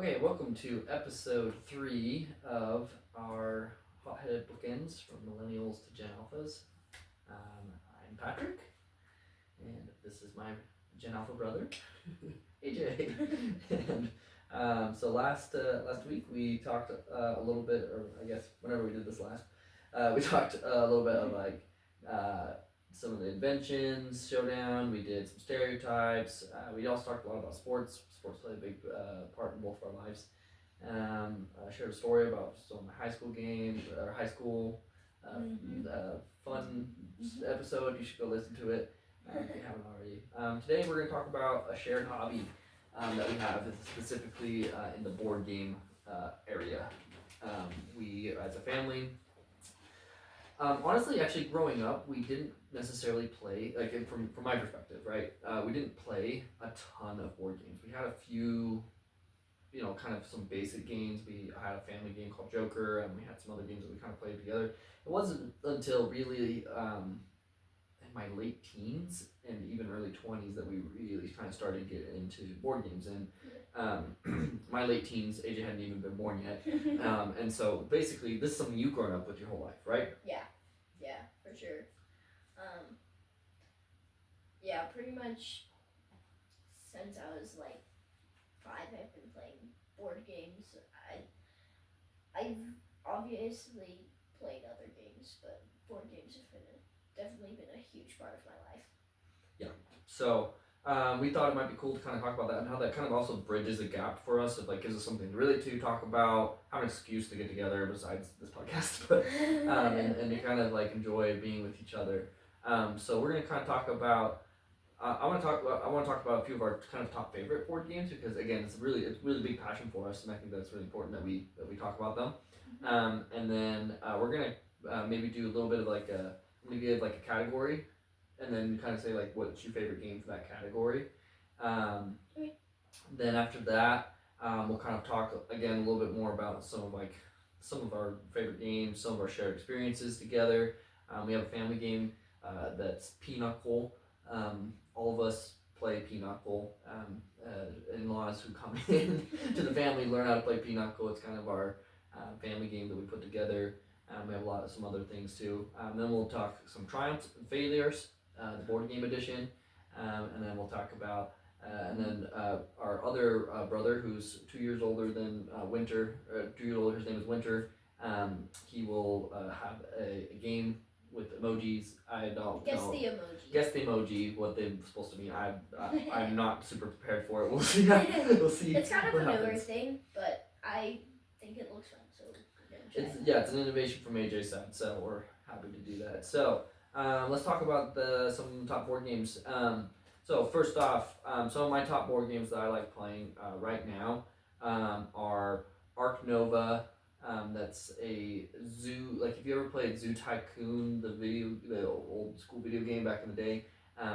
Okay, welcome to episode 3 of our Hot-Headed Bookends from Millennials to Gen Alphas. I'm Patrick, and this is my Gen Alpha brother, AJ. So last week we talked a little bit, or I guess whenever we did this last, we talked a little bit of some of the inventions, showdown. We did some stereotypes. We also talked a lot about sports. Sports play a big part in both of our lives. I shared a story about some of my high school games, or high school fun episode. You should go listen to it if you haven't already. Today we're going to talk about a shared hobby that we have, specifically in the board game area. We, as a family, honestly, actually, growing up, we didn't necessarily play, from my perspective, right? We didn't play a ton of board games. We had a few, kind of some basic games. We had a family game called Joker, and we had some other games that we kind of played together. It wasn't until really in my late teens and even early 20s that we really kind of started getting into board games. And my late teens, AJ hadn't even been born yet. And so basically, this is something you've grown up with your whole life, right? Yeah, for sure. Yeah, pretty much since I was like 5, I've been playing board games. I've obviously played other games, but board games have definitely been a huge part of my life. Yeah. So we thought it might be cool to kind of talk about that and how that kind of also bridges a gap for us. It gives us something really to talk about, have an excuse to get together besides this podcast, but and to kind of enjoy being with each other. So we're gonna kind of talk about. I want to talk about a few of our kind of top favorite board games because again, it's really big passion for us, and I think that's really important that we talk about them. And then we're gonna maybe do a little bit of I'm gonna give a category, and then kind of say what's your favorite game for that category. Okay. Then after that, we'll kind of talk again a little bit more about some of our favorite games, some of our shared experiences together. We have a family game that's Pinochle. All of us play Pinochle. In-laws who come in to the family learn how to play Pinochle. It's kind of our family game that we put together. We have some other things too. Then we'll talk some triumphs and failures, the board game edition, and then we'll talk about our other brother, who's 2 years older than Winter. 2 years older. His name is Winter. He will have a game with emojis. I don't Guess know. the emoji. Guess the emoji. What they're supposed to mean. I'm not super prepared for it. We'll see. We'll see. It's kind of a newer thing, but I think it looks fun. So it's an innovation from AJ's side. So we're happy to do that. So let's talk about some top board games. So first off, some of my top board games that I like playing right now are Ark Nova. That's a zoo. If you ever played Zoo Tycoon, the old school video game back in the day,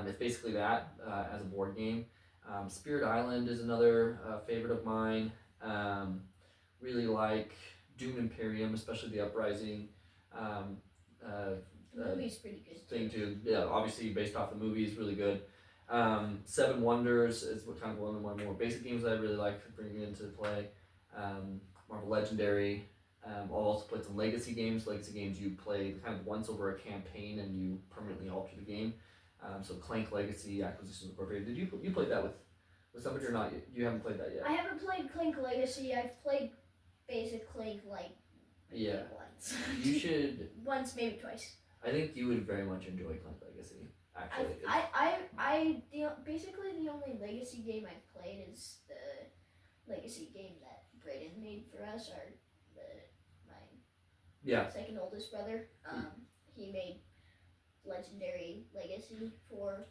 it's basically that as a board game. Spirit Island is another favorite of mine. Really like Dune Imperium, especially the Uprising. The movie's pretty good thing too. Yeah, obviously based off the movie is really good. Seven Wonders is one of my more basic games that I really like bringing into play. Marvel Legendary. I've also played some legacy games you play kind of once over a campaign and you permanently alter the game. So Clank Legacy, Acquisitions Incorporated. Did you play that with somebody or not? You haven't played that yet. I haven't played Clank Legacy. I've played basic Clank once. You should. Once, maybe twice. I think you would very much enjoy Clank Legacy. Actually, basically the only legacy game I've played is the legacy game that Brayden made for us. My second oldest brother. He made Legendary Legacy for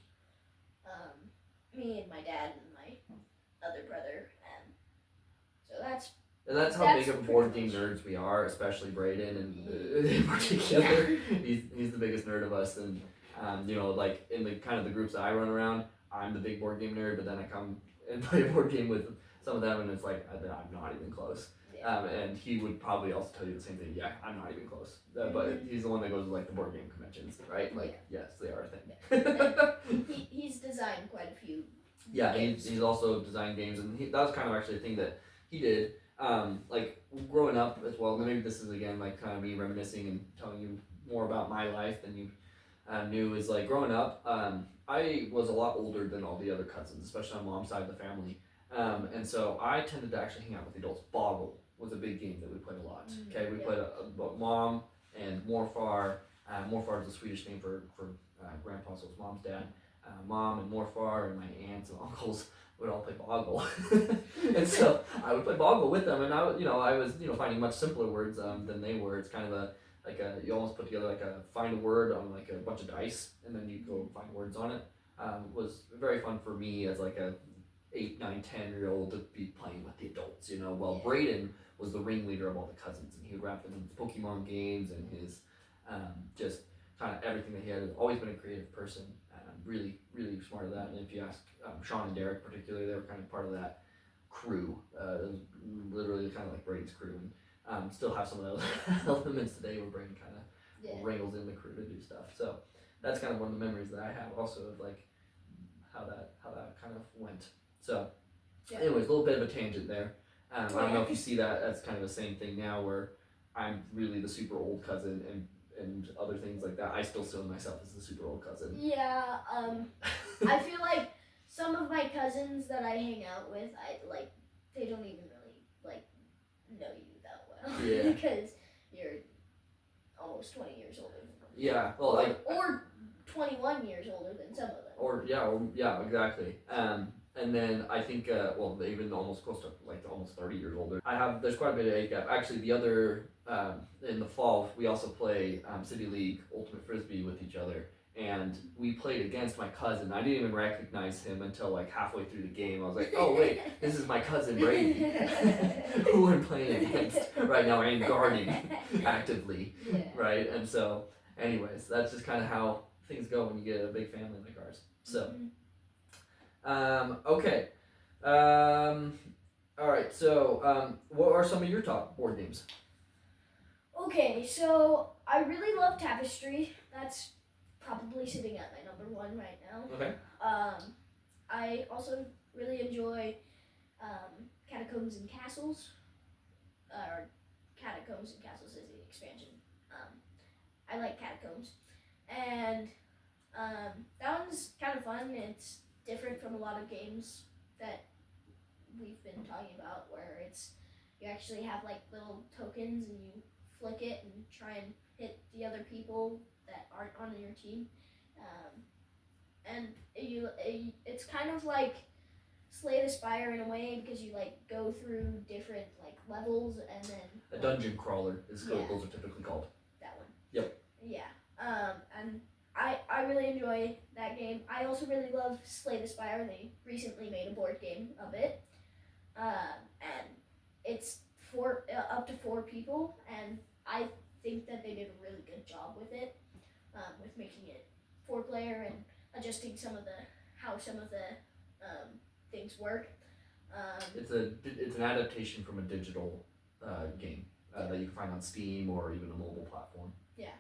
me and my dad and my other brother, and so that's how big of board game nerds we are, especially Brayden and in particular. He's the biggest nerd of us, and in the kind of the groups that I run around, I'm the big board game nerd, but then I come and play a board game with some of them, and it's I'm not even close. And he would probably also tell you the same thing. Yeah, I'm not even close. But he's the one that goes to the board game conventions, right? Yes, they are a thing. He's designed quite a few. Yeah, he's also designed games, and that was kind of actually a thing that He did. Like growing up as well. Maybe this is again like kind of me reminiscing and telling you more about my life than you knew. Is like growing up. I was a lot older than all the other cousins, especially on mom's side of the family. And so I tended to actually hang out with the adults. Boggle was a big game that we played a lot. Okay, we played mom and Morfar. Morfar is a Swedish name for grandpa, so it's mom's dad. Mom and Morfar and my aunts and uncles would all play Boggle, and so I would play Boggle with them, and I was finding much simpler words than they were. It's kind of you almost put together like a find a word on like a bunch of dice, and then you go find words on it. Was very fun for me as like a 8, 9, 10-year-old to be playing with the adults, while Braden was the ringleader of all the cousins, and he would wrap them in his Pokemon games and his just kind of everything that he had. Always been a creative person, really, really smart at that. And if you ask Sean and Derek particularly, they were kind of part of that crew. It was literally kind of like Braden's crew, and still have some of those elements today where Braden kind of wrangles in the crew to do stuff. So that's kind of one of the memories that I have also of like how that kind of went. So anyways, a little bit of a tangent there. I don't know if you see that as kind of the same thing now where I'm really the super old cousin and other things like that. I still see myself as the super old cousin. Yeah, I feel like some of my cousins that I hang out with, they don't even really like know you that well. Yeah. Because you're almost 20 years older than them. Yeah, well, or 21 years older than some of them. Or exactly. And then I think, even almost close to like almost 30 years older. There's quite a bit of age gap. Actually, the other, in the fall, we also play City League Ultimate Frisbee with each other. And we played against my cousin. I didn't even recognize him until like halfway through the game. I was like, oh wait, this is my cousin Brady, who I'm playing against right now and guarding actively, right? And so, anyways, that's just kind of how things go when you get a big family like ours. So, okay. All right. So, what are some of your top board games? Okay, so I really love Tapestry. That's probably sitting at my number 1 right now. Okay. I also really enjoy Catacombs and Castles. Or Catacombs and Castles is the expansion. I like Catacombs. And that one's kind of fun. It's different from a lot of games that we've been talking about where you actually have like little tokens and you flick it and try and hit the other people that aren't on your team. And it's kind of like Slay the Spire in a way because you like go through different like levels and then a dungeon crawler is what those are typically called. That one. Yep. Yeah. And I really enjoy that game. I also really love Slay the Spire. They recently made a board game of it, and it's up to 4 people, and I think that they did a really good job with it, with making it 4-player and adjusting how some of the things work. It's an adaptation from a digital game that you can find on Steam or even a mobile platform. Yeah.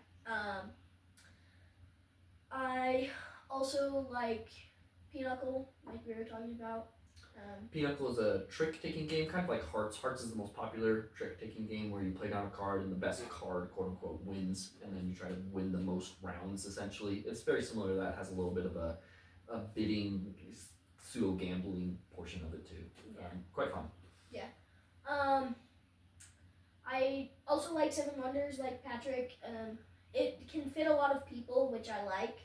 I also like Pinochle, like we were talking about. Pinochle is a trick-taking game, kind of like Hearts. Hearts is the most popular trick-taking game where you play down a card and the best card, quote-unquote, wins, and then you try to win the most rounds, essentially. It's very similar to that. It has a little bit of a bidding, pseudo-gambling portion of it, too. Yeah. Quite fun. Yeah. I also like Seven Wonders, like Patrick. It can fit a lot of people, which I like.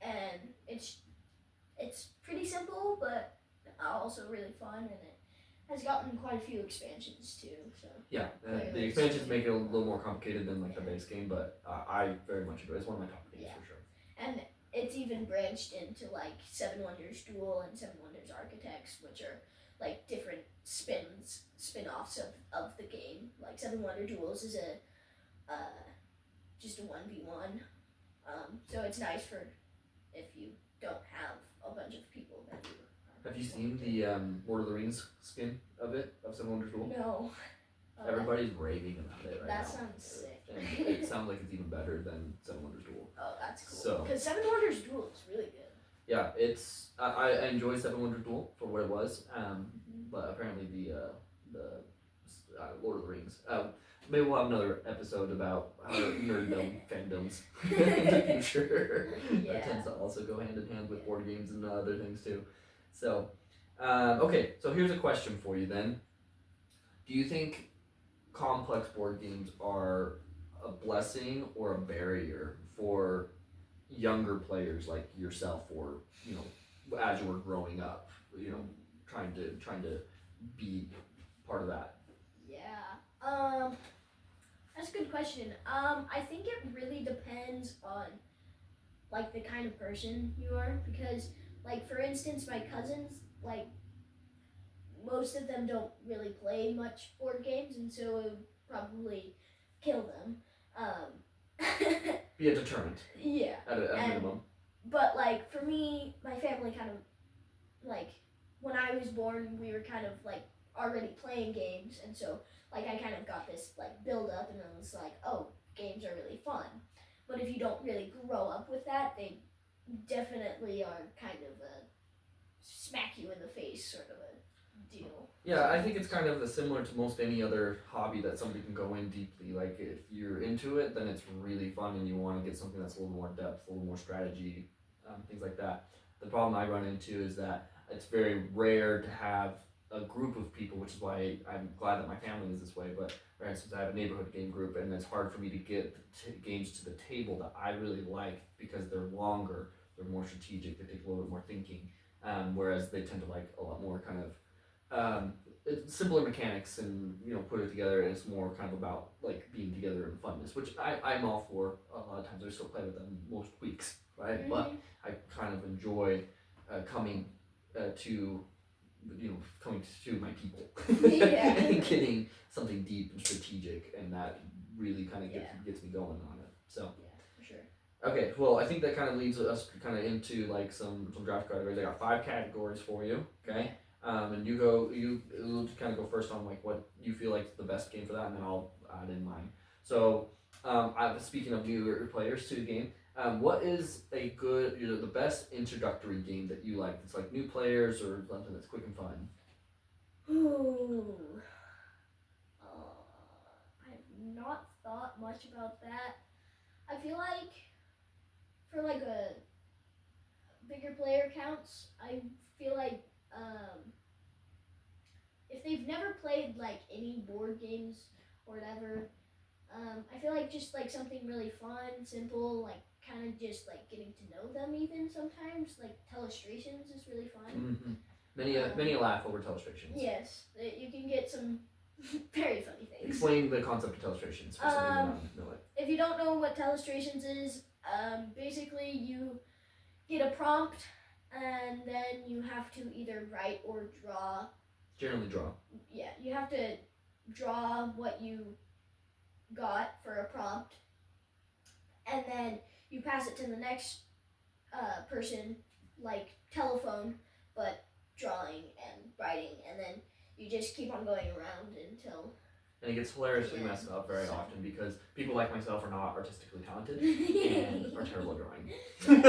And it's pretty simple, but also really fun, and it has gotten quite a few expansions too. So yeah, the expansions make it a little more complicated than like the base game, but I very much enjoy it. It's one of my top games for sure. And it's even branched into like Seven Wonders Duel and Seven Wonders Architects, which are like different spin-offs of the game. Like Seven Wonder Duels is just a 1v1. So it's nice for if you don't have a bunch of people that you. Have you seen the Lord of the Rings skin of Seven Wonders Duel? No. Everybody's raving about it right now. That sounds sick. And it sounds like it's even better than Seven Wonders Duel. Oh, that's cool. Because Seven Wonders Duel is really good. Yeah, I enjoy Seven Wonders Duel for what it was. but apparently the Lord of the Rings. Maybe we'll have another episode about our nerddom fandoms in the future. That tends to also go hand in hand with board games and other things too. So, okay, so here's a question for you then. Do you think complex board games are a blessing or a barrier for younger players like yourself, or as you were growing up, trying to be part of that? Yeah. That's a good question. I think it really depends on like the kind of person you are, because like for instance my cousins, like most of them don't really play much board games, and so it would probably kill them. Be a deterrent. Yeah. At a minimum. But like for me, my family kind of like when I was born, we were kind of like already playing games, and so like I kind of got this like build up, and I was like, oh, games are really fun. But if you don't really grow up with that, they definitely are kind of a smack you in the face sort of a deal. Yeah, I think it's kind of similar to most any other hobby that somebody can go in deeply. Like if you're into it, then it's really fun, and you want to get something that's a little more depth, a little more strategy, things like that. The problem I run into is that it's very rare to have a group of people, which is why I'm glad that my family is this way. But for instance, I have a neighborhood game group, and it's hard for me to get games to the table that I really like because they're longer, they're more strategic, they take a little bit more thinking, whereas they tend to like a lot more kind of it's simpler mechanics, and put it together, and it's more kind of about like being together and funness, which I'm all for. A lot of times I still play with them most weeks, right? Mm-hmm. But I kind of enjoy coming to my people and getting something deep and strategic, and that really kind of gets me going on it. So for sure. Okay, well, I think that kind of leads us kind of into like some draft categories. I got 5 categories for you, okay? And you'll kind of go first on like what you feel like the best game for that, and then I'll add in mine. So, speaking of newer players to the game, what is a good, the best introductory game that you like? It's like new players or something that's quick and fun. Ooh, I've not thought much about that. I feel like for like a bigger player counts, I feel like if they've never played like any board games or whatever, I feel like just like something really fun, simple, like kind of just like getting to know them even sometimes, like Telestrations is really fun. Mm-hmm. Many laugh over Telestrations. Yes, you can get some very funny things. Explain the concept of Telestrations for somebody who doesn't know it. If you don't know what Telestrations is, basically you get a prompt, and then you have to either write or draw. Generally draw. Yeah, you have to draw what you got for a prompt, and then you pass it to the next person, like telephone, but drawing and writing, and then you just keep on going around until... And it gets hilariously messed up very often because people like myself are not artistically talented and are terrible at drawing. And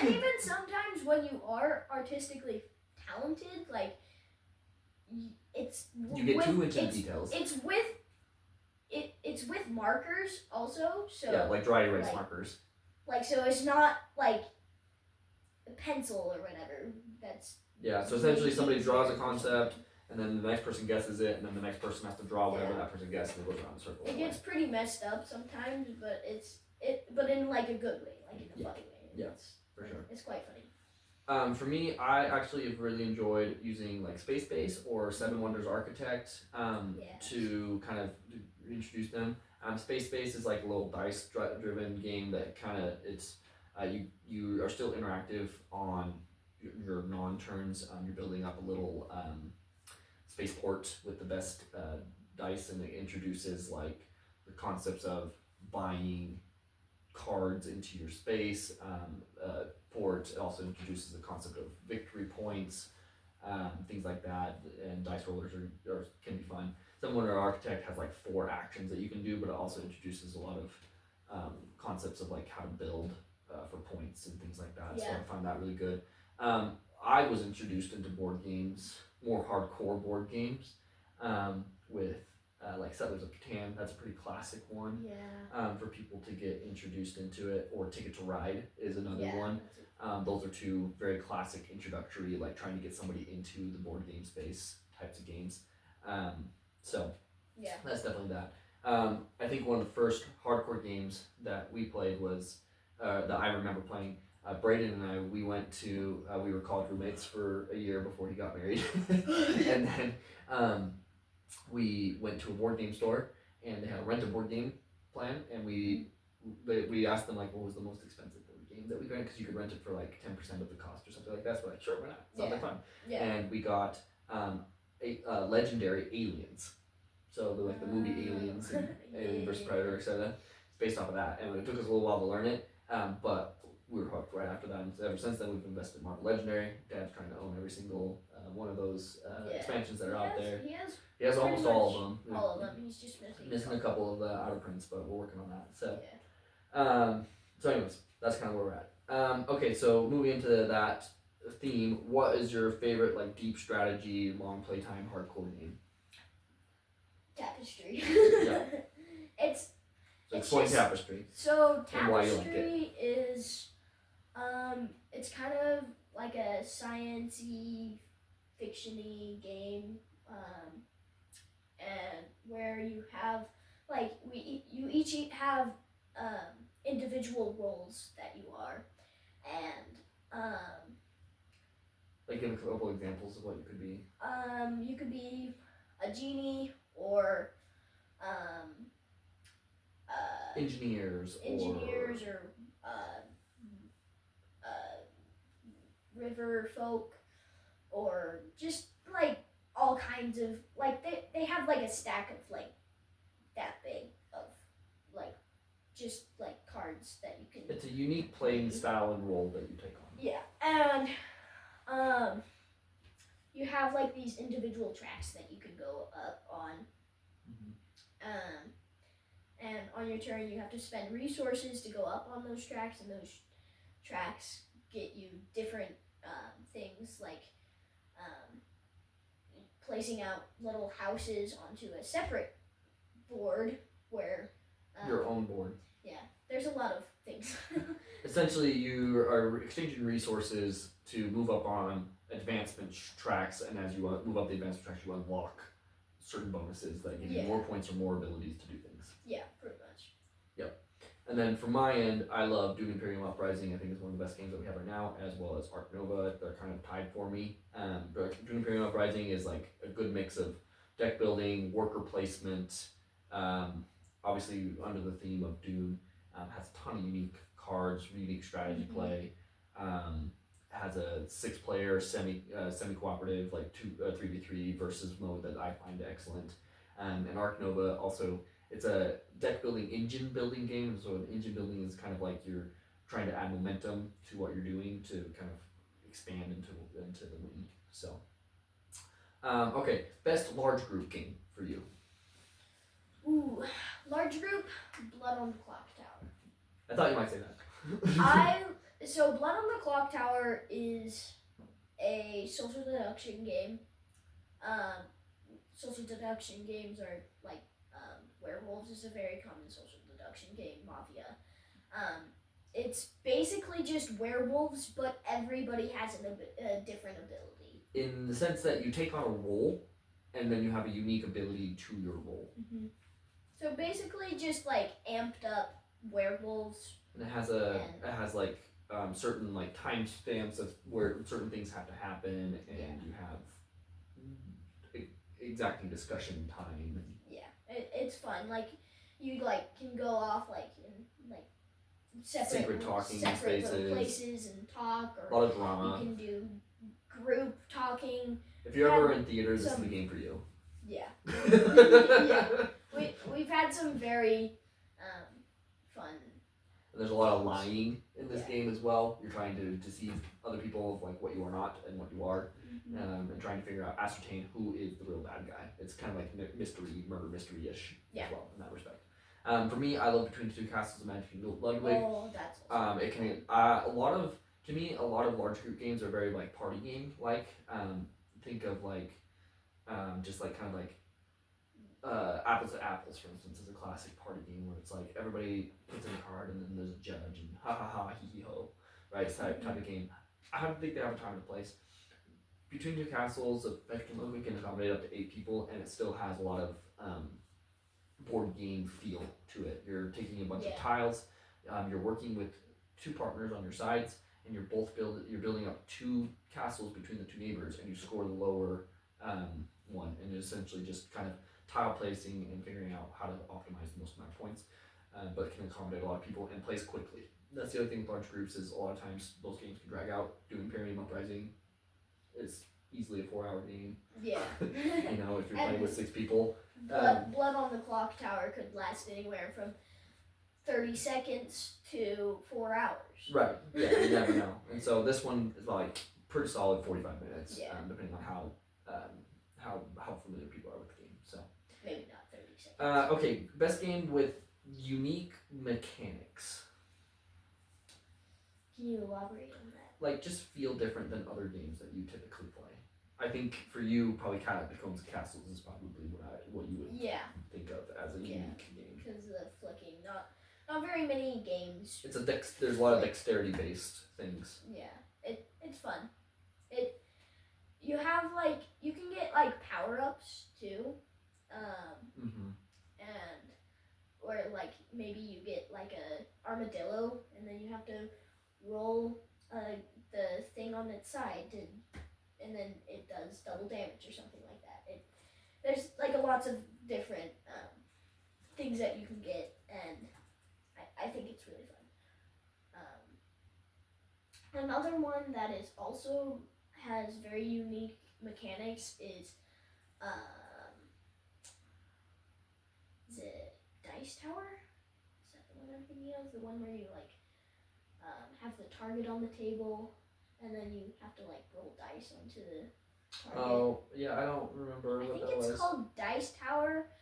even sometimes when you are artistically talented, like you get too into details. It's with markers also, so yeah, like dry erase markers. Like so, it's not like a pencil or whatever. That's so essentially somebody draws a concept, and then the next person guesses it, and then the next person has to draw whatever that person guessed, and it goes around the circle. It gets pretty messed up sometimes, but but in like a good way, like in a funny way. Yes, for sure. It's quite funny. For me, I actually have really enjoyed using like Space Base or Seven Wonders Architect to kind of introduce them. Space Base is like a little dice-driven game that kind of you are still interactive on your non-turns. You're building up a little spaceport with the best dice, and it introduces like the concepts of buying cards into your space. Port also introduces the concept of victory points, things like that, and dice rollers can be fun. Seven Wonder Architect has like 4 actions that you can do, but it also introduces a lot of concepts of like how to build for points and things like that. So I find that really good. I was introduced into board games more hardcore board games, with like Settlers of Catan. That's a pretty classic one. Yeah. For people to get introduced into it, or Ticket to Ride is another Yeah. one. Those are two very classic introductory, like trying to get somebody into the board game space types of games. So Yeah. that's definitely that. I think one of the first hardcore games that we played was that I remember playing. Braden and I, we went to we were college roommates for a year before he got married, and then we went to a board game store and they had a rent a board game plan, and we asked them like what was the most expensive board game that we got, because you could rent it for like 10% of the cost or something like that. So we're like, sure, why not? Sounds like fun. Yeah. And we got legendary Aliens. So like the movie Aliens and Alien vs Predator, etc. It's based off of that, and it took us a little while to learn it, but we were hooked right after that. And so ever since then, we've invested in Marvel Legendary. Dad's trying to own every single one of those expansions that are out there. He has almost all of them. All of them. He's just missing a couple of the outer prints, but we're working on that. So, yeah. So anyways, that's kind of where we're at. Okay, so moving into that theme, what is your favorite like deep strategy, long playtime, hardcore game? Tapestry. Yeah. It's explain Tapestry. So and why you like Tapestry is it's kind of like a science-y, fiction-y game, and where you have like you each have individual roles that you are, and like give a couple examples of what you could be. You could be a genie, or engineers or river folk, or just like all kinds of like they have like a stack of like that big of like just like cards that you can. It's a unique playing style and role that you take on. Yeah, and you have like these individual tracks that you can go up on. And on your turn, you have to spend resources to go up on those tracks, and those tracks get you different things, like placing out little houses onto a separate board where your own board. Yeah, there's a lot of things. Essentially, you are exchanging resources to move up on advancement tracks, and as you move up the advancement tracks, you unlock certain bonuses that give you more points or more abilities to do things. Yeah, pretty much. Yep. And then from my end, I love Dune Imperium Uprising. I think it's one of the best games that we have right now, as well as Ark Nova. They're kind of tied for me. Dune Imperium Uprising is like a good mix of deck building, worker placement, obviously under the theme of Dune. Has a ton of unique cards, unique strategy play. Has a 6-player semi cooperative like 3v3 versus mode that I find excellent. And Ark Nova also, it's a deck building, engine building game. So an engine building is kind of like you're trying to add momentum to what you're doing to kind of expand into the win. So, okay, best large group game for you. Ooh, large group, Blood on the Clock Tower. I thought you might say that. So Blood on the Clock Tower is a social deduction game. Social deduction games are like Werewolves is a very common social deduction game. Mafia. It's basically just werewolves, but everybody has a different ability. In the sense that you take on a role, and then you have a unique ability to your role. Mm-hmm. So basically, just like amped up werewolves. And it has like certain like timestamps of where certain things have to happen, and you have exacting discussion time. Yeah, it's fun. Like you like can go off like in like separate places and talk, or a lot of drama. You can do group talking. If you're ever in theater, this is the game for you. Yeah. Yeah. We've had some very fun. And there's a lot of lying in this game as well. You're trying to deceive other people of like what you are not and what you are, and trying to ascertain who is the real bad guy. It's kind of like murder mystery-ish as well in that respect. For me, I love Between the Two Castles of Magic and Ludwig. Oh, that's awesome. It can a lot of large group games are very like party game like. think of like just like kind of like apples to apples, for instance, is a classic party game where it's like everybody puts in a card and then there's a judge and ha ha ha hee hee ho, right? Type of game. I don't think they have a time and a place. Between two castles, we can accommodate up to 8 people, and it still has a lot of board game feel to it. You're taking a bunch of tiles, you're working with 2 partners on your sides, and you're building up 2 castles between the 2 neighbors, and you score the lower one, and essentially just kind of tile placing and figuring out how to optimize the most amount of points, but can accommodate a lot of people and plays quickly. That's the other thing with large groups is a lot of times those games can drag out. Doing Imperium Uprising is easily a 4-hour game. Yeah. You know, if you're playing with 6 people. Blood on the Clock Tower could last anywhere from 30 seconds to 4 hours. Right. Yeah, you never know. And so this one is like pretty solid 45 minutes, depending on how familiar people are with the game. So maybe not 30 seconds. Okay, best game with unique mechanics. Can you elaborate on that? Like, just feel different than other games that you typically play. I think for you, probably Catacombs and Castles is probably what you would think of as a unique game. Because of the flicking, not very many games. It's there's a lot of dexterity based things. Yeah, it's fun. You have you can get power ups too, and or maybe you get a armadillo, and then you have to roll the thing on its side and then it does double damage or something like that. There's lots of different things that you can get, and I think it's really fun. Another one that is also has very unique mechanics is it Dice Tower? Is that the one I'm thinking of? The one where you have the target on the table, and then you have to roll dice onto the target. Oh yeah, I don't remember what that was. I think it's called Dice Tower,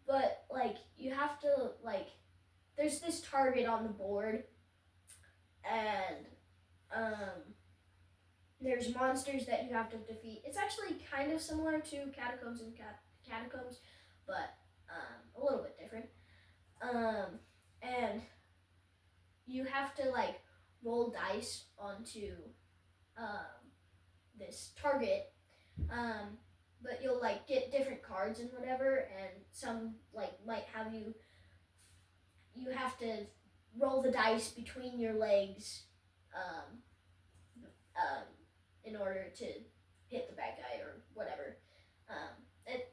but you have to there's this target on the board, and there's monsters that you have to defeat. It's actually kind of similar to Catacombs and Catacombs, but a little bit different. And you have to roll dice onto this target, but you'll get different cards and whatever, and some might have you have to roll the dice between your legs in order to hit the bad guy or whatever.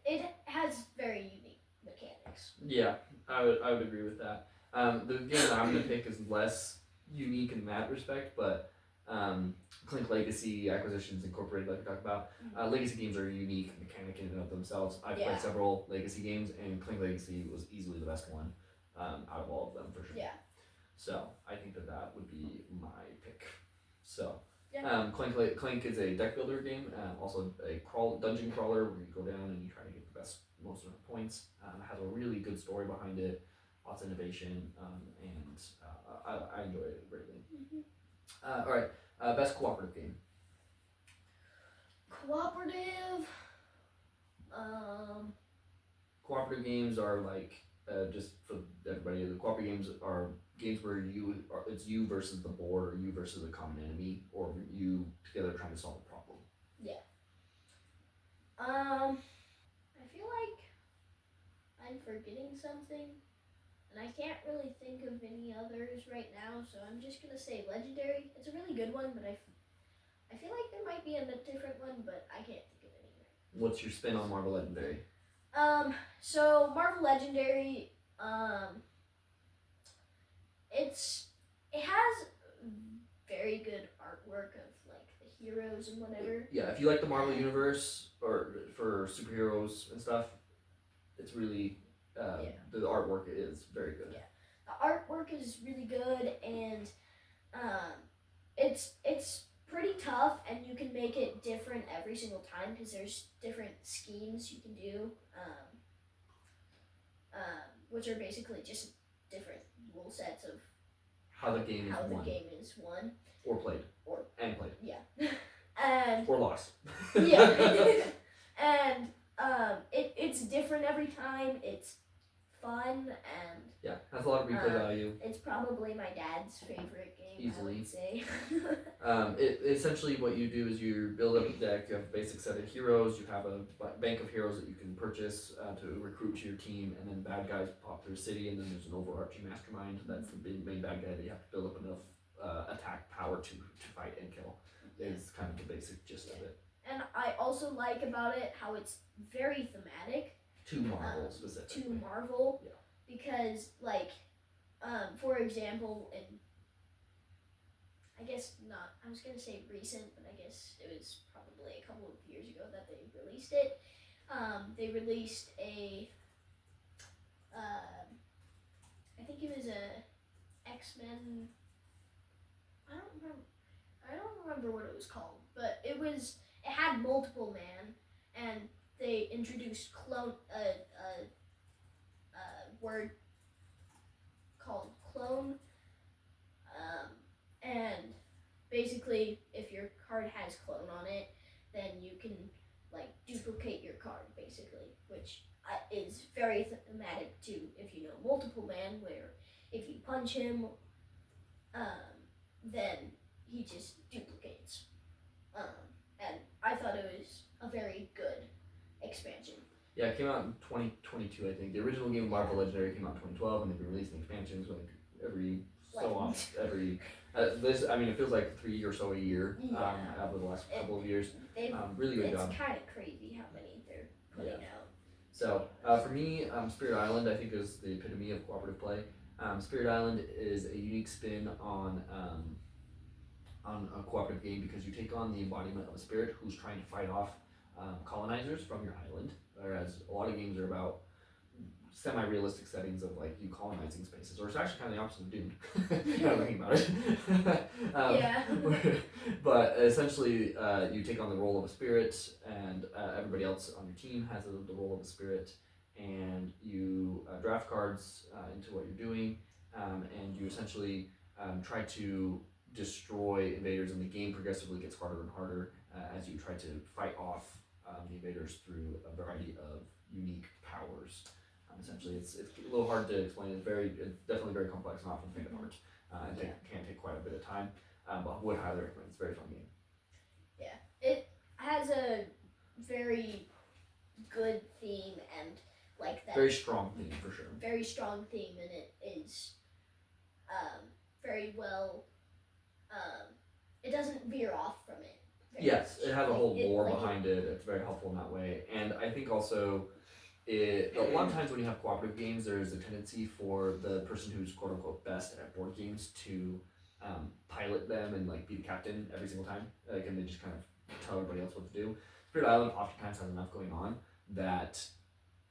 It has very unique mechanics. Yeah, I would agree with that. The game that I'm going to pick is less unique in that respect, but Clink Legacy Acquisitions Incorporated, like we talked about, legacy games are a unique mechanic in and of themselves. I've played several legacy games, and Clink Legacy was easily the best one out of all of them, for sure. Yeah. So I think that would be my pick. So yeah. Clink is a deck builder game, also a dungeon crawler where you go down and you try to get the most amount of points. It has a really good story behind it, lots of innovation, and I enjoy it greatly. All right, best cooperative game. Cooperative. Cooperative games are just for everybody. The cooperative games are games where it's you versus the board, or you versus a common enemy, or you together trying to solve a problem. Yeah. I feel like I'm forgetting something, and I can't really think of any others right now, so I'm just gonna say Legendary. It's a really good one, but I feel like there might be a different one, but I can't think of any right now. What's your spin on Marvel Legendary? So Marvel Legendary, it has very good artwork of the heroes and whatever. Yeah, if you like the Marvel universe or for superheroes and stuff, it's really the artwork is very good. Yeah, the artwork is really good, and it's pretty tough, and you can make it different every single time because there's different schemes you can do, which are basically just different rule sets of how the game is won. The game is won. Or played. Or and played. Yeah. And Or loss. yeah. And it's different every time. It's fun and Yeah, has a lot of replay value. it's probably my dad's favorite game. Easily. I would say. Essentially what you do is you build up a deck. You have a basic set of heroes. You have a bank of heroes that you can purchase to recruit to your team, and then bad guys pop through a city, and then there's an overarching mastermind that's the main bad guy that you have to build up enough attack power to fight and kill. Is kind of the basic gist of it. And I also like about it how it's very thematic. To Marvel specifically. To Marvel. Yeah. Because like, for example, in I guess not. I was gonna say recent, but I guess it was probably a couple of years ago that they released it. They released a, I think it was a X-Men. I don't remember what it was called, but it had multiple man, and they introduced a word called clone, and basically if your card has clone on it, then you can like duplicate your card basically, which is very thematic to if you know multiple man, where if you punch him, then he just duplicates. And I thought it was a very good expansion. Yeah, it came out in 2022, I think. The original game, Marvel Legendary, came out in 2012, and they've been releasing expansions like so often. This, I mean, it feels like 3 or so a year. Over the last couple of years. Really good job. It's kind of crazy how many they're putting out. So for me, Spirit Island, I think, is the epitome of cooperative play. Spirit Island is a unique spin on a cooperative game because you take on the embodiment of a spirit who's trying to fight off colonizers from your island, whereas a lot of games are about semi-realistic settings of like you colonizing spaces, or it's actually kind of the opposite of Dune. Now thinking about it. But essentially, you take on the role of a spirit, and everybody else on your team has the role of a spirit, and you draft cards into what you're doing, and you essentially try to destroy invaders, and the game progressively gets harder and harder as you try to fight off the invaders through a variety of unique powers. Essentially, it's a little hard to explain. It's definitely very complex and often faint apart, and can take quite a bit of time. But would highly recommend. It's a very fun game. Yeah, it has a very good theme and like that. Very strong theme for sure. Very strong theme, and it is very well. It doesn't veer off from it. Yes, it has a whole lore behind it. It's very helpful in that way, and I think also. A lot of times when you have cooperative games, there is a tendency for the person who's quote unquote best at board games to pilot them and like be the captain every single time, like, and they just kind of tell everybody else what to do. Spirit Island oftentimes has enough going on that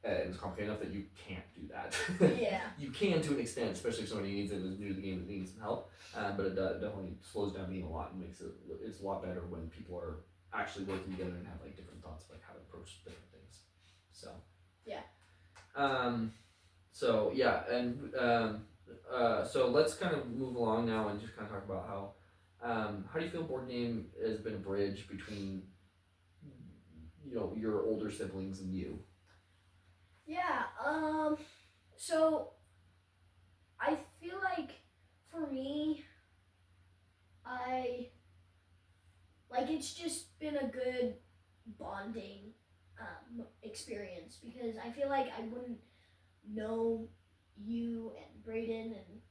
it's complicated enough that you can't do that. Yeah. You can to an extent, especially if somebody needs it and is new to the game and needs some help. But it definitely slows down the game a lot and makes it's a lot better when people are actually working together and have like different thoughts of like how to approach different things. So. Yeah. So yeah, and so let's kind of move along now and just kind of talk about how do you feel board game has been a bridge between your older siblings and you? Yeah. So I feel like for me, it's just been a good bonding experience, because I feel like I wouldn't know you and Brayden and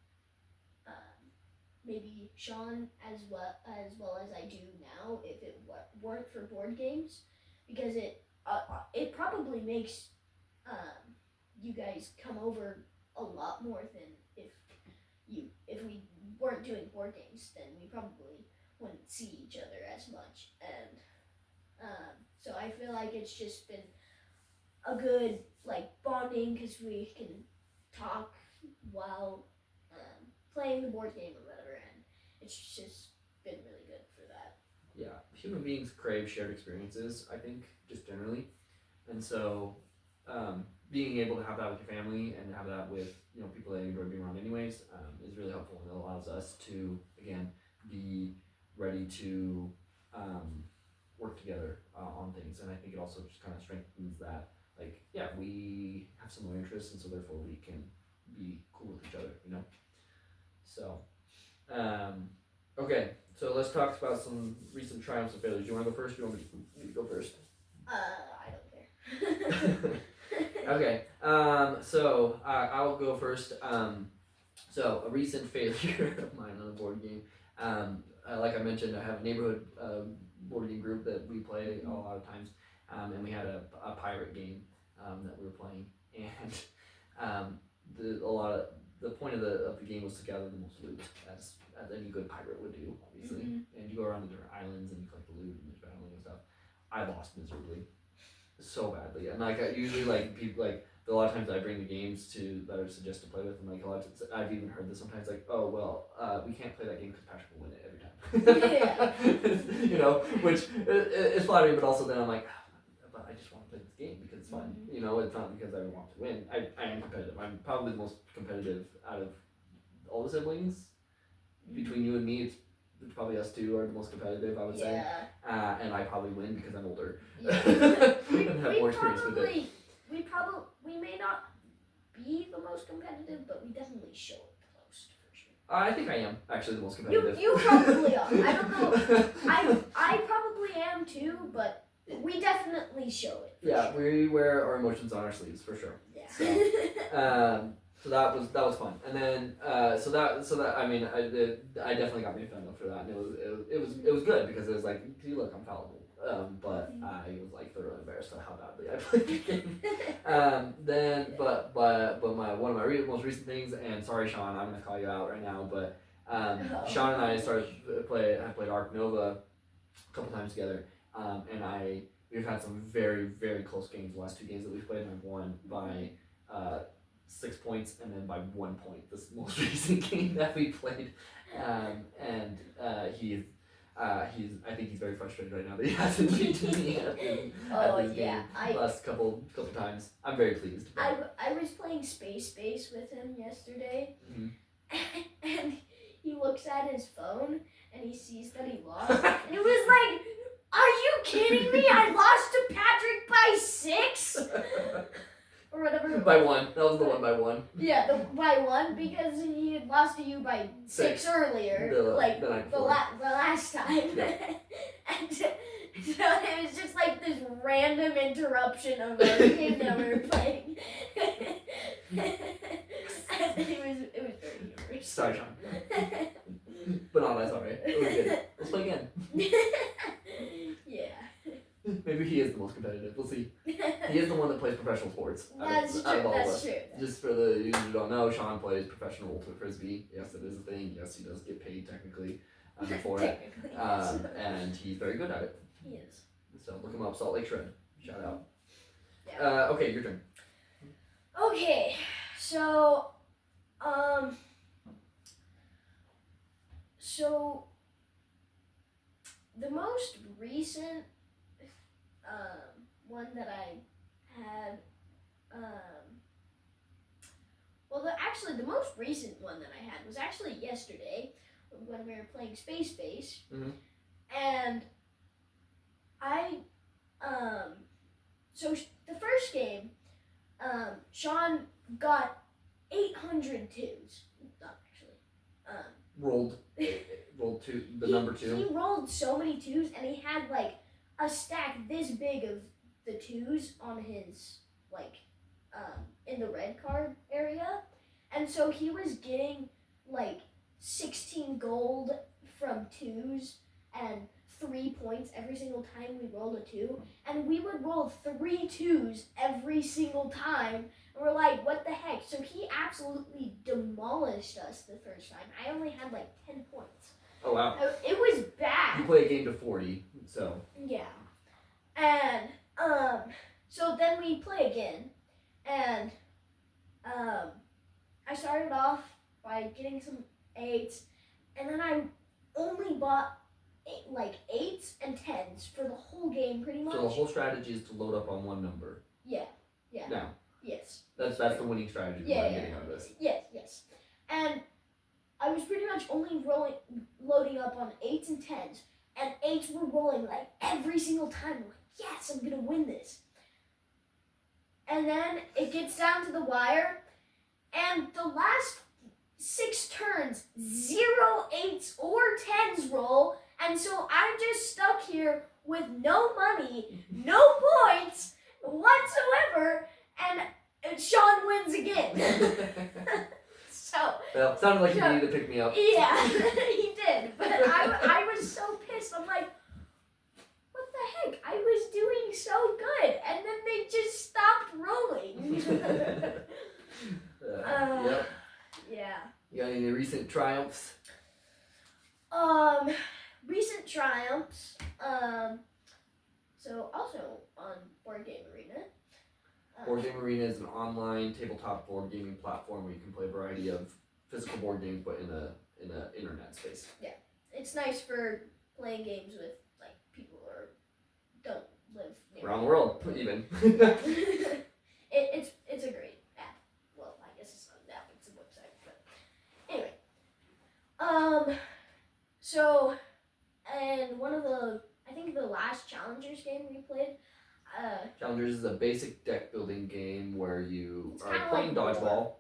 maybe Sean as well as I do now if it weren't for board games, because it probably makes you guys come over a lot more than if we weren't doing board games, then we probably wouldn't see each other as much. And so I feel like it's just been a good bonding, because we can talk while playing the board game or whatever, and it's just been really good for that. Yeah, human beings crave shared experiences, I think, just generally, and so being able to have that with your family and have that with people that you enjoy being around anyways is really helpful, and it allows us to again be ready to work together on things, and I think it also just kind of strengthens that. Like, yeah, we have similar interests, and so therefore we can be cool with each other, you know. So, okay, so let's talk about some recent triumphs and failures. Do you want to go first? Or do you want me to go first? I don't care. Okay, so I'll go first. So a recent failure of mine on a board game. Like I mentioned, I have a neighborhood board game group that we play a lot of times, and we had a pirate game that we were playing, and the point of the game was to gather the most loot, as any good pirate would do, obviously. And you go around the different islands and you collect the loot and there's battling and stuff. I lost miserably, so badly, and like usually like people like. A lot of times I bring the games that I suggest to play with, and like a lot of times, I've even heard this sometimes, like, oh well, we can't play that game because Patrick will win it every time. You know, which is flattering, but also then I'm like, but I just want to play this game because it's fun. You know, it's not because I want to win. I am competitive. I'm probably the most competitive out of all the siblings. Between you and me, it's probably us two are the most competitive, I would say. And I probably win because I'm older and have more experience with it. We may not be the most competitive, but we definitely show it the most, for sure. I think I am actually the most competitive. You probably are. I don't know. I probably am too, but we definitely show it. Yeah, sure. We wear our emotions on our sleeves for sure. Yeah. So that was fun, and then so that I mean I definitely got me a thumbs up for that, and it was good because it was like, see, look, I'm fallible. But I was like thoroughly embarrassed at how badly I played the game. But one of my most recent things, and sorry Sean, I'm gonna call you out right now, but Sean and I have played Arc Nova a couple times together, and we've had some very, very close games. The last two games that we've played, and I've won by 6 points, and then by 1 point this most recent game that we played, and I think he's very frustrated right now that he hasn't beaten me at this game last couple times. I'm very pleased. I was playing Space with him yesterday, and he looks at his phone and he sees that he lost, and it was like, are you kidding me? I lost to Patrick by 6? Or whatever. By 1. That was the one by 1. Yeah, by 1 because he had lost to you by 6 earlier, the last time. Yeah. And so it was just like this random interruption of our game that we were playing. And it was very humorous. Sorry, Sean. But no, that's alright. It was good. Let's play again. Yeah. Maybe he is the most competitive. We'll see. He is the one that plays professional sports. That's true. Just for the users who don't know, Sean plays professional ultimate frisbee. Yes, it is a thing. Yes, he does get paid technically for it. And he's very good at it. He is. So look him up, Salt Lake Shred. Shout out. Yeah. Okay, your turn. Okay, so the most recent one that I had, the most recent one that I had was actually yesterday when we were playing Space. And so the first game, Sean got 800 twos. Not actually. Rolled two, number 2. He rolled so many twos, and he had like a stack this big of the twos on his in the red card area, and so he was getting like 16 gold from twos and 3 points every single time we rolled a 2, and we would roll 3 twos every single time, and we're like, what the heck? So he absolutely demolished us the first time. I only had like 10 points. Oh wow. It was bad. You play a game to 40, so. Yeah. And so then we play again, and I started off by getting some 8s, and then I only bought 8s and 10s for the whole game, pretty much. So the whole strategy is to load up on one number. Yeah. Now. Yes. That's the winning strategy. I'm getting out of this. Yes. And I was pretty much only loading up on 8s and 10s, and 8s were rolling like every single time. I'm like, yes, I'm gonna win this. And then it gets down to the wire, and the last 6 turns, 0 8s or 10s roll, and so I'm just stuck here with no money, no points whatsoever, and Sean wins again. So. Well, sounded like you needed to pick me up. Yeah, he did, but I was so pissed. I'm like, what the heck? I was doing so good, and then they just stopped rolling. Yep. Yeah. You got any recent triumphs? Recent triumphs. So also on Board Game Arena. Board Game Arena is an online tabletop board gaming platform where you can play a variety of physical board games, but in a internet space. Yeah, it's nice for playing games with like people who don't live near around the world, even. It's a great app. Well, I guess it's not an app; it's a website. But anyway, so and one of I think the last Challengers game we played. Challengers is a basic deck building game where you are playing like dodgeball, war.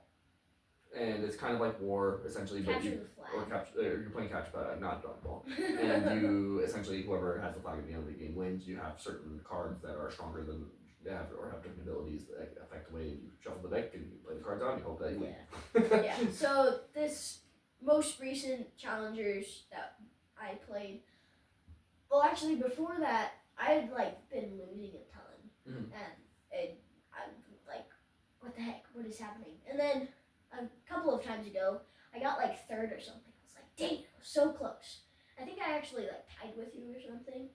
And it's kind of like war essentially, Capture but the flag. you're playing capture flag, not dodgeball. And you essentially, whoever has the flag at the end of the game wins. You have certain cards that are stronger than have different abilities that affect the way you shuffle the deck, and you play the cards out and you hope that you win. Yeah. So this most recent Challengers that I played, well, actually before that, I had like been losing a ton, and I'm like, what the heck? What is happening? And then a couple of times ago, I got like 3rd or something. I was like, dang, I was so close. I think I actually like tied with you or something.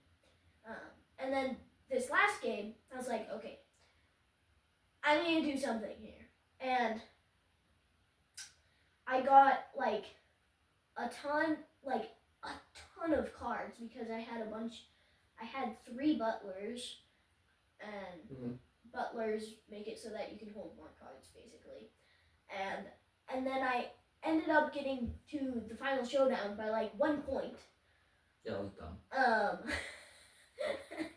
And then this last game, I was like, okay, I need to do something here. And I got like a ton of cards because I had 3 butlers, and butlers make it so that you can hold more cards basically. And then I ended up getting to the final showdown by like 1 point. Yeah, that was dumb. I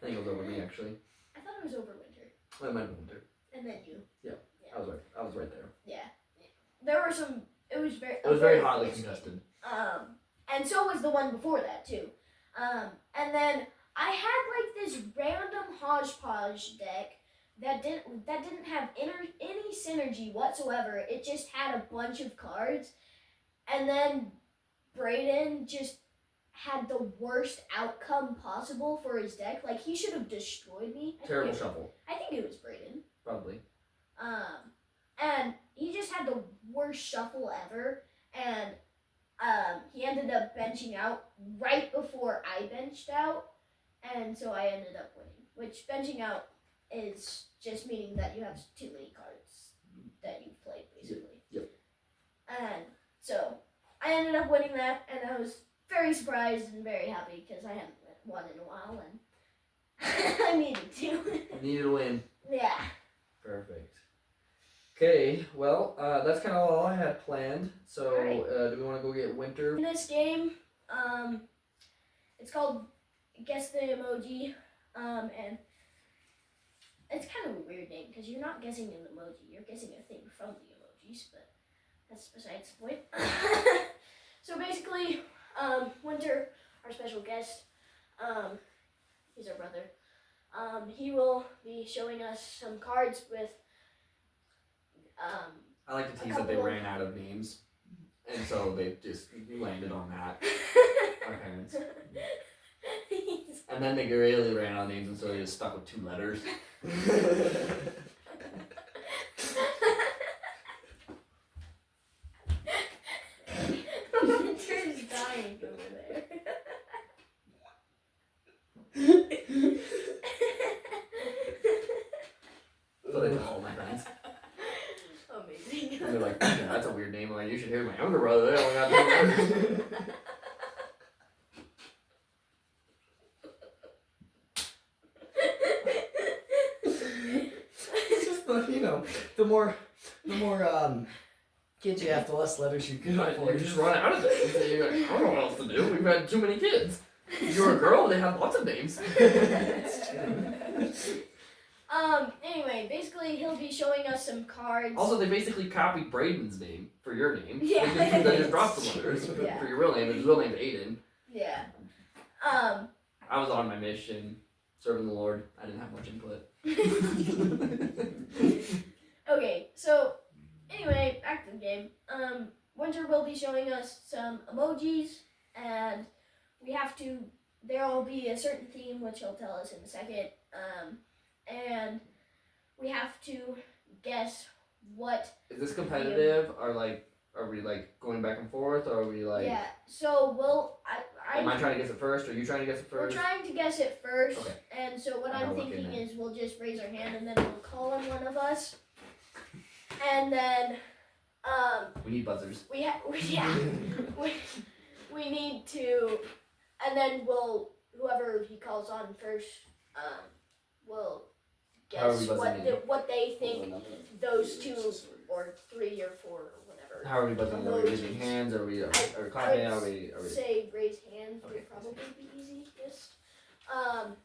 think it was over me actually. I thought it was over Winter. Well, it might have been Winter. And then you. Yeah. I was right there. Yeah. There were some. It was very hotly contested. And so was the one before that too. And then I had like this random hodgepodge deck that didn't have any synergy whatsoever. It just had a bunch of cards, and then Brayden just had the worst outcome possible for his deck. Like, he should have destroyed me. Terrible shuffle. I think it was Brayden. Probably. And he just had the worst shuffle ever, and he ended up benching out right before I benched out, and so I ended up winning. Which, benching out is just meaning that you have too many cards that you've played, basically. Yep. And so I ended up winning that, and I was very surprised and very happy because I hadn't won in a while, and I needed to. You needed to win. Yeah. Perfect. Okay, well, that's kind of all I had planned. So, right. Do we want to go get Winter? In this game, it's called Guess the Emoji, and it's kind of a weird name because you're not guessing an emoji, you're guessing a thing from the emojis, but that's besides the point. So basically, Winter, our special guest, he's our brother. He will be showing us some cards with I like to tease that they ran out of names, and so they just landed on that. Our parents. And then they really ran out of names, and so they just stuck with 2 letters. Winter's dying over there. So they tell all my friends. Amazing. And they're like, yeah, that's a weird name. I'm like, you should hear my younger brother. They only got 2 letters. It's just the more kids you have, the less letters you can afford. You just run out of things. And you're like, I don't know what else to do. We've had too many kids. If you were a girl, they have lots of names. Just kidding. Anyway, basically he'll be showing us some cards. Also, they basically copied Braden's name for your name. Yeah. They just dropped the letters for your real name. His real name's Aiden. Yeah. I was on my mission, serving the Lord. I didn't have much input. Okay, so anyway, back to the game. Winter will be showing us some emojis, and we have to. There'll be a certain theme which he'll tell us in a second. And we have to guess what. Is this competitive, or are we going back and forth, or are we Yeah. So Am I trying to guess it first, or are you trying to guess it first? We're trying to guess it first. Okay. And so what I'm thinking is we'll just raise our hand and then we'll call on one of us. And then We need buzzers. we need to, and then whoever he calls on first will guess what they think those 2 or 3 or 4 or whatever. How are we buzzing? Are we raising hands? Are we clapping? Are we? Say raise hands would probably be easiest. And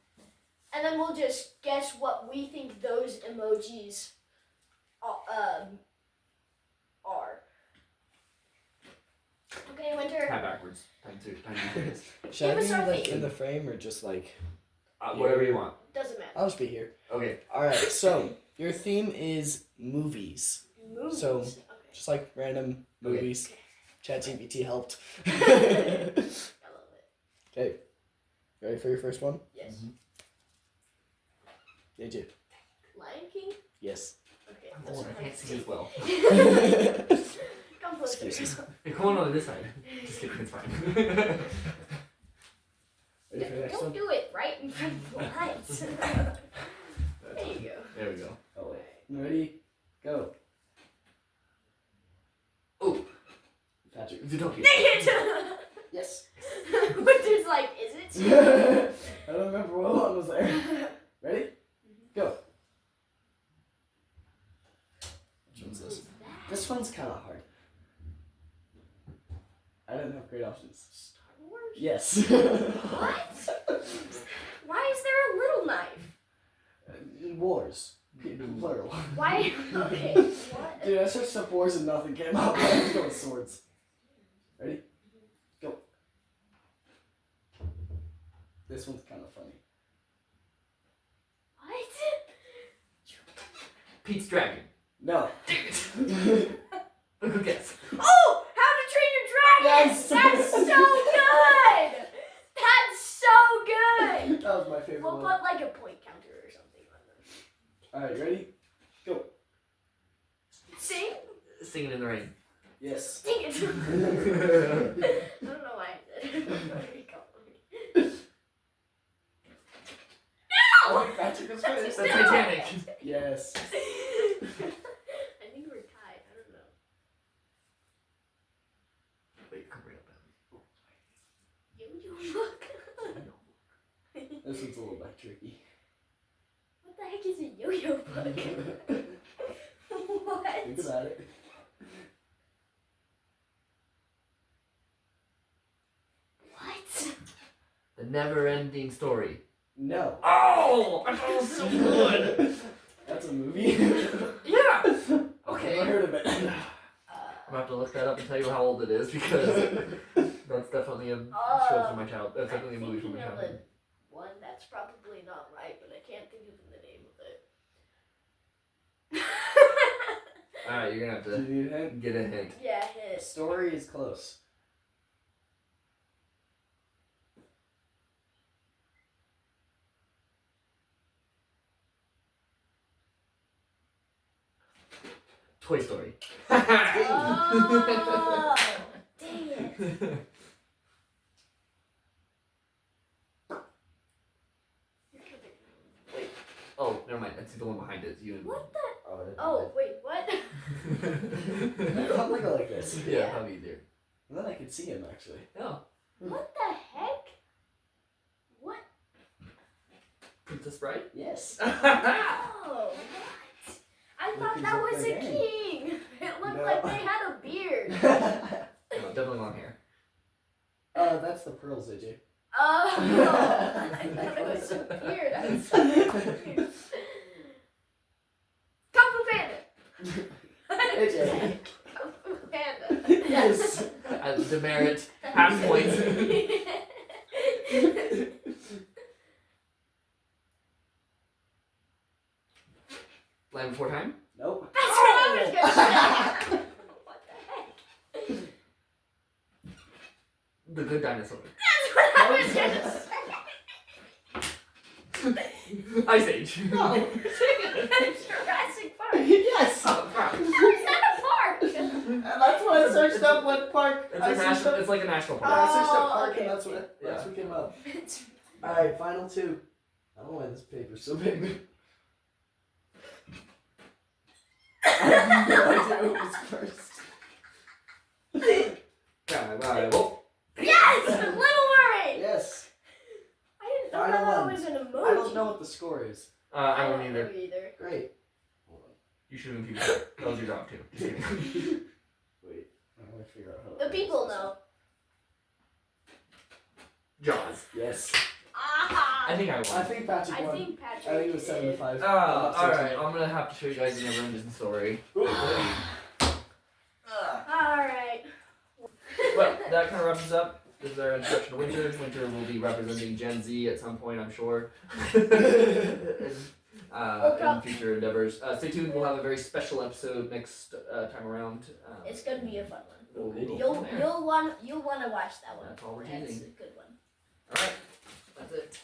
then we'll just guess what we think those emojis are. Okay, Winter. Tap backwards. Time to Should I Give us our be theme. in the frame or just whatever you want. Doesn't matter. I'll just be here. Okay. Alright, so your theme is movies. Movies. So- Okay. Just like random movies. ChatGPT helped. I love it. Okay. Ready for your first one? Yes. Did you? Lion King. Yes. Okay. I'm that's old, I fine. can't see as well. Come closer. Excuses. Hey, come on this side. Just kidding, it's fine. Ready for the next Don't one? do it right in front of the lights. There you go. There we go. Oh wait. Ready? Go. Oh, Patrick. Zootopia. Dang it! Yes. Winter's like, is it? I don't remember what one was there. Ready? Go. Which one's this? This one's kind of hard. I didn't have great options. Star Wars? Yes. What? Why is there a little knife? Wars. Plural. Why? Okay. What? Dude, I searched up wars and nothing came up. Let's go with swords. Ready? Go. This one's kind of funny. What? Pete's Dragon. No. Good guess. Oh! How to Train Your Dragon! Yes! That's so good! That's so good! That was my favorite We'll one. put like a point counter or something on them. Alright, ready? Go. Sing? Singing in the Rain. Yes. Sing it! I don't know why I did. I think Patrick was finished. The Titanic. Yes. I think we're tied. I don't know. Wait, come right up. Yo-yo book. This one's a little bit tricky. What the heck is a yo-yo book? What? Think about it. What? The Never-Ending Story. No. Oh! I thought it was so good! That's a movie. Yeah! Never Okay. heard of it. I'm gonna have to look that up and tell you how old it is because that's definitely a show from my child. That's definitely a movie from my I'm thinking of childhood. one that's probably not right, but I can't think of the name of it. Alright, you're gonna have Do you to need a hint? get a hint. Yeah, his. Story is close. Toy Story. Oh, dang it. Oh, never mind. That's the one behind it. It's you and What the? Oh, Oh, wait, what? I'll look like this. Yeah, Yeah. probably easier. And then I could see him actually. Oh, What the heck? What? Princess Bride? Yes. Oh, what? I Look thought who's that up was a there. king. It looked No. like they had a beard. No, definitely long hair. That's the pearls, did you? Oh, no. I thought it was so weird. I was so weird. Kung Fu Panda. AJ. Kung Fu Panda. Yes. Demerit. Half points. Land before time? Nope. That's what I was gonna say. What the heck? The Good Dinosaur. That's what I was gonna say. Ice Age. No. Jurassic Park. Yes. Oh, crap. How is that a park? And that's why I searched up what park. It's like a national Yeah, park. I searched up Oh, park okay. and that's what Yeah. came up. It's- Alright, final two. I don't know why this paper's so big. I have no idea who was first. Well, Yes! Little Mermaid! Yes. I didn't know Final that one. was an emoji. I don't know what the score is. I don't know either. either. Great. Hold You should have keep it. That was your job too. Just kidding. on. Wait. I want to figure out how The people know. Jaws. Yes. Aha! I think I won. I think Patrick I won. think Patrick. I think it was 7 to did. 5. Alright, I'm gonna have to show you guys the never-ending story. Alright. Well, that kind of wraps us up. This is our introduction to Winter. Winter will be representing Gen Z at some point, I'm sure. In future endeavors. Stay tuned. We'll have a very special episode next time around. It's gonna be a fun one. We'll go You'll from there. you'll wanna watch that one. That's all we're That's teasing. a good one. All right, that's it.